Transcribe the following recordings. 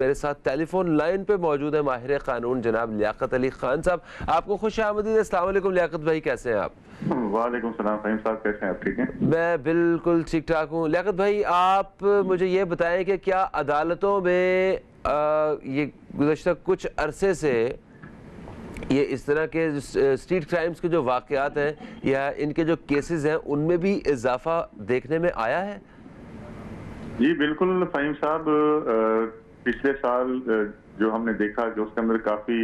मेरे साथ telephone line पे मौजूद है माहिर कानून जनाब लियाकत अली खान साहब। आपको खुश आमदीद। अस्सलाम वालेकुम लियाकत भाई, कैसे हैं आप? वालेकुम सलाम फहीम साहब, कैसे हैं आप? ठीक हैं? मैं बिल्कुल ठीक ठाक हूँ। लियाकत भाई, आप मुझे ये बताएं कि क्या अदालतों में ये गुज़श्ता कुछ अरसे से ये इस तरह के स्ट्रीट क्राइम्स के जो वाक़यात हैं या इनके जो केसेस हैं उनमें भी इजाफा देखने में आया है? जी बिल्कुल फहीम साहब, पिछले साल जो हमने देखा कि उसके अंदर काफी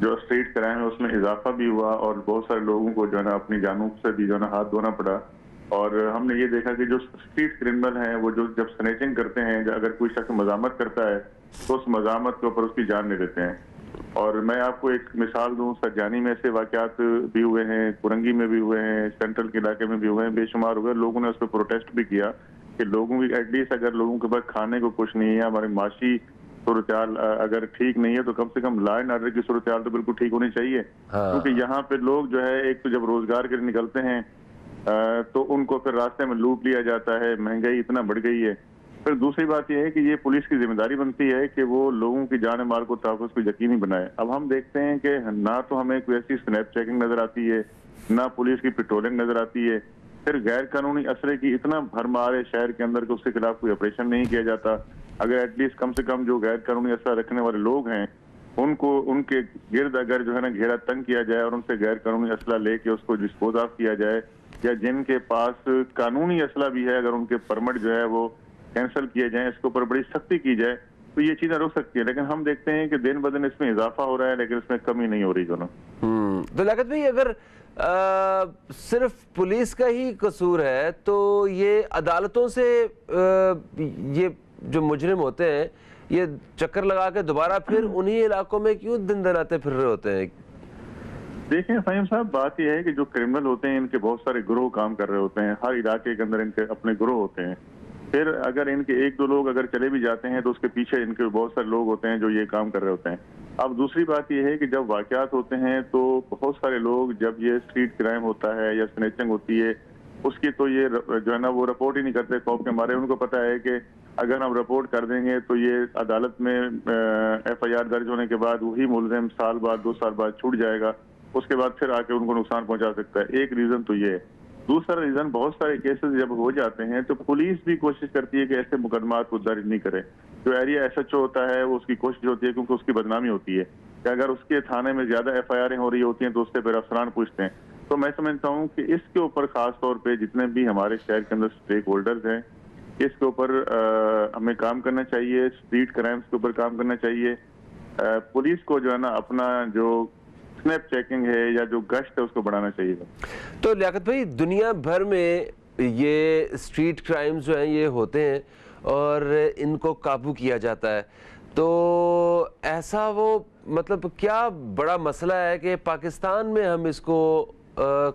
जो स्ट्रीट क्राइम है उसमें इजाफा भी हुआ और बहुत सारे लोगों को जो है ना अपनी जानों से भी जो है ना हाथ धोना पड़ा। और हमने ये देखा कि जो स्ट्रीट क्रिमिनल हैं वो जो जब स्नैचिंग करते हैं, अगर कोई शख्स मजामत करता है तो उस मजामत के ऊपर उसकी जान ले लेते हैं। और मैं आपको एक मिसाल दूं, सज्जानी में ऐसे वाकयात भी हुए हैं, कुरंगी में भी हुए हैं, सेंट्रल के इलाके में भी हुए हैं, बेशुमार हुए। लोगों ने उस पर प्रोटेस्ट भी किया कि लोगों की एटलीस्ट अगर लोगों के पास खाने को कुछ नहीं है, हमारी माशी सूरत अगर ठीक नहीं है तो कम से कम लॉ एंड ऑर्डर की सूरत तो बिल्कुल ठीक होनी चाहिए। क्योंकि हाँ। यहाँ पे लोग जो है एक तो जब रोजगार के लिए निकलते हैं तो उनको फिर रास्ते में लूट लिया जाता है, महंगाई इतना बढ़ गई है। फिर दूसरी बात यह है कि ये पुलिस की जिम्मेदारी बनती है कि वो लोगों की जान माल को तहफ़्फ़ुज़ को यकीनी बनाए। अब हम देखते हैं कि ना तो हमें कोई ऐसी स्नैप चेकिंग नजर आती है, ना पुलिस की पेट्रोलिंग नजर आती है, फिर गैर कानूनी असले की इतना भरमार है शहर के अंदर कि उसके खिलाफ कोई ऑपरेशन नहीं किया जाता। अगर एटलीस्ट कम से कम जो गैर कानूनी असला रखने वाले लोग हैं उनको उनके गिर्द अगर जो है ना घेरा तंग किया जाए और उनसे गैर कानूनी असला लेके उसको डिस्पोज ऑफ किया जाए, या जिनके पास कानूनी असला भी है अगर उनके परमिट जो है वो कैंसिल किए जाए, इसके ऊपर बड़ी सख्ती की जाए तो ये चीजें रुक सकती है। लेकिन हम देखते हैं कि दिन ब दिन इसमें इजाफा हो रहा है लेकिन इसमें कमी नहीं हो रही। जो ना तो लियाकत भाई, अगर सिर्फ पुलिस का ही कसूर है तो ये अदालतों से ये जो मुजरिम होते हैं ये चक्कर लगा के दोबारा फिर उन्हीं इलाकों में क्यों दिन दनाते फिर रहे होते हैं? देखिए फहीम साहब, बात यह है कि जो क्रिमिनल होते हैं इनके बहुत सारे ग्रोह काम कर रहे होते हैं, हर इलाके के अंदर इनके अपने ग्रोह होते हैं। फिर अगर इनके एक दो लोग अगर चले भी जाते हैं तो उसके पीछे इनके बहुत सारे लोग होते हैं जो ये काम कर रहे होते हैं। अब दूसरी बात यह है कि जब वाकयात होते हैं तो बहुत सारे लोग, जब ये स्ट्रीट क्राइम होता है या स्नैचिंग होती है, उसकी तो ये जो है ना वो रिपोर्ट ही नहीं करते खौफ के मारे। उनको पता है कि अगर हम रिपोर्ट कर देंगे तो ये अदालत में FIR दर्ज होने के बाद वही मुलजिम साल बाद 2 साल बाद छूट जाएगा, उसके बाद फिर आके उनको नुकसान पहुंचा सकता है। एक रीजन तो ये है। दूसरा रीजन, बहुत सारे केसेस जब हो जाते हैं तो पुलिस भी कोशिश करती है कि ऐसे मुकदमात को दर्ज नहीं करे। जो एरिया SHO होता है वो उसकी कोशिश होती है, क्योंकि उसकी बदनामी होती है कि अगर उसके थाने में ज्यादा FIR हो रही होती हैं तो उससे फिर अफसरान पूछते हैं। तो मैं समझता हूँ कि इसके ऊपर खास तौर पे जितने भी हमारे शहर के अंदर स्टेक होल्डर्स हैं, इसके ऊपर हमें काम करना चाहिए, स्ट्रीट क्राइम्स के ऊपर काम करना चाहिए। पुलिस को जो है ना अपना जो स्नैप चेकिंग है या जो गश्त है उसको बढ़ाना चाहिए। तो लियाकत भाई, दुनिया भर में ये स्ट्रीट क्राइम्स जो हैं ये होते हैं और इनको काबू किया जाता है, तो ऐसा वो मतलब क्या बड़ा मसला है कि पाकिस्तान में हम इसको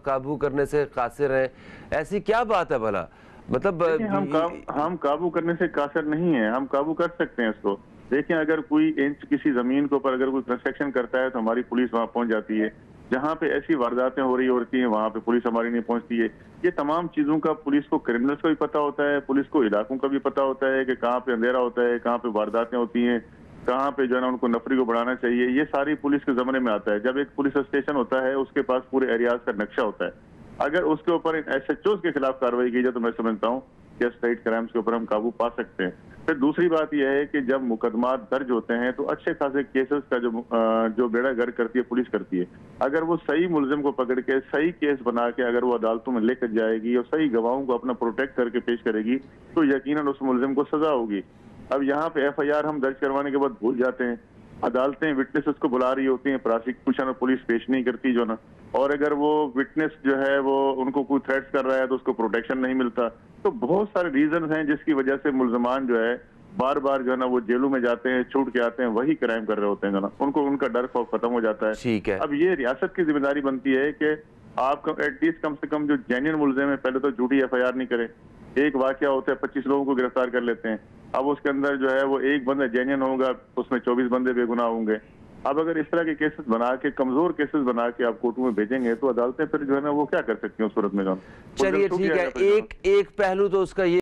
काबू करने से कासिर हैं? ऐसी क्या बात है भला? मतलब हम काबू करने से कासिर नहीं है, हम काबू कर सकते हैं इसको। देखिए, अगर कोई इंच किसी जमीन के ऊपर अगर कोई कंस्ट्रक्शन करता है तो हमारी पुलिस वहां पहुंच जाती है। जहां पे ऐसी वारदातें हो रही होती हैं वहां पे पुलिस हमारी नहीं पहुंचती है। ये तमाम चीजों का पुलिस को, क्रिमिनल्स को भी पता होता है, पुलिस को इलाकों का भी पता होता है कि कहाँ पे अंधेरा होता है, कहाँ पे वारदातें होती हैं, कहाँ पे जो है ना उनको नफरी को बढ़ाना चाहिए। ये सारी पुलिस के जमाने में आता है। जब एक पुलिस स्टेशन होता है उसके पास पूरे एरियाज का नक्शा होता है। अगर उसके ऊपर SHOs के खिलाफ कार्रवाई की जाए तो मैं समझता हूँ कि स्ट्रीट क्राइम्स के ऊपर हम काबू पा सकते हैं। फिर दूसरी बात यह है कि जब मुकदमात दर्ज होते हैं तो अच्छे खासे केसेस का जो बेड़ा गर्क करती है पुलिस करती है। अगर वो सही मुलजिम को पकड़ के सही केस बना के अगर वो अदालतों में लेकर जाएगी और सही गवाहों को अपना प्रोटेक्ट करके पेश करेगी तो यकीनन उस मुलजिम को सजा होगी। अब यहाँ पे FIR हम दर्ज करवाने के बाद भूल जाते हैं, अदालतें विटनेसेस को बुला रही होती हैं, प्रोसिक्यूशन और पुलिस पेश नहीं करती जो ना, और अगर वो विटनेस जो है वो उनको कोई थ्रेट्स कर रहा है तो उसको प्रोटेक्शन नहीं मिलता। तो बहुत सारे रीजन हैं जिसकी वजह से मुलजमान जो है बार बार जो है ना वो जेलों में जाते हैं, छूट के आते हैं, वही क्राइम कर रहे होते हैं जो ना, उनको उनका डर खौफ खत्म हो जाता है। ठीक है। अब ये रियासत की जिम्मेदारी बनती है कि आप एटलीस्ट कम से कम जो जेन्युइन मुलजिम है पहले तो झूठी FIR नहीं करें। एक वाकया होता है 25 लोगों को गिरफ्तार कर लेते हैं, अब उसके अंदर जो है वो एक बंदा जेन्युइन होगा, उसमें 24 बंदे बेगुनाह होंगे। अब अगर इस तरह के केसेस बना के, कमजोर केसेस बना के आप कोर्टों में भेजेंगे तो अदालतें फिर जो है ना वो क्या कर सकती हैं उस सूरत में। चलिए ठीक है, एक पहलू तो उसका ये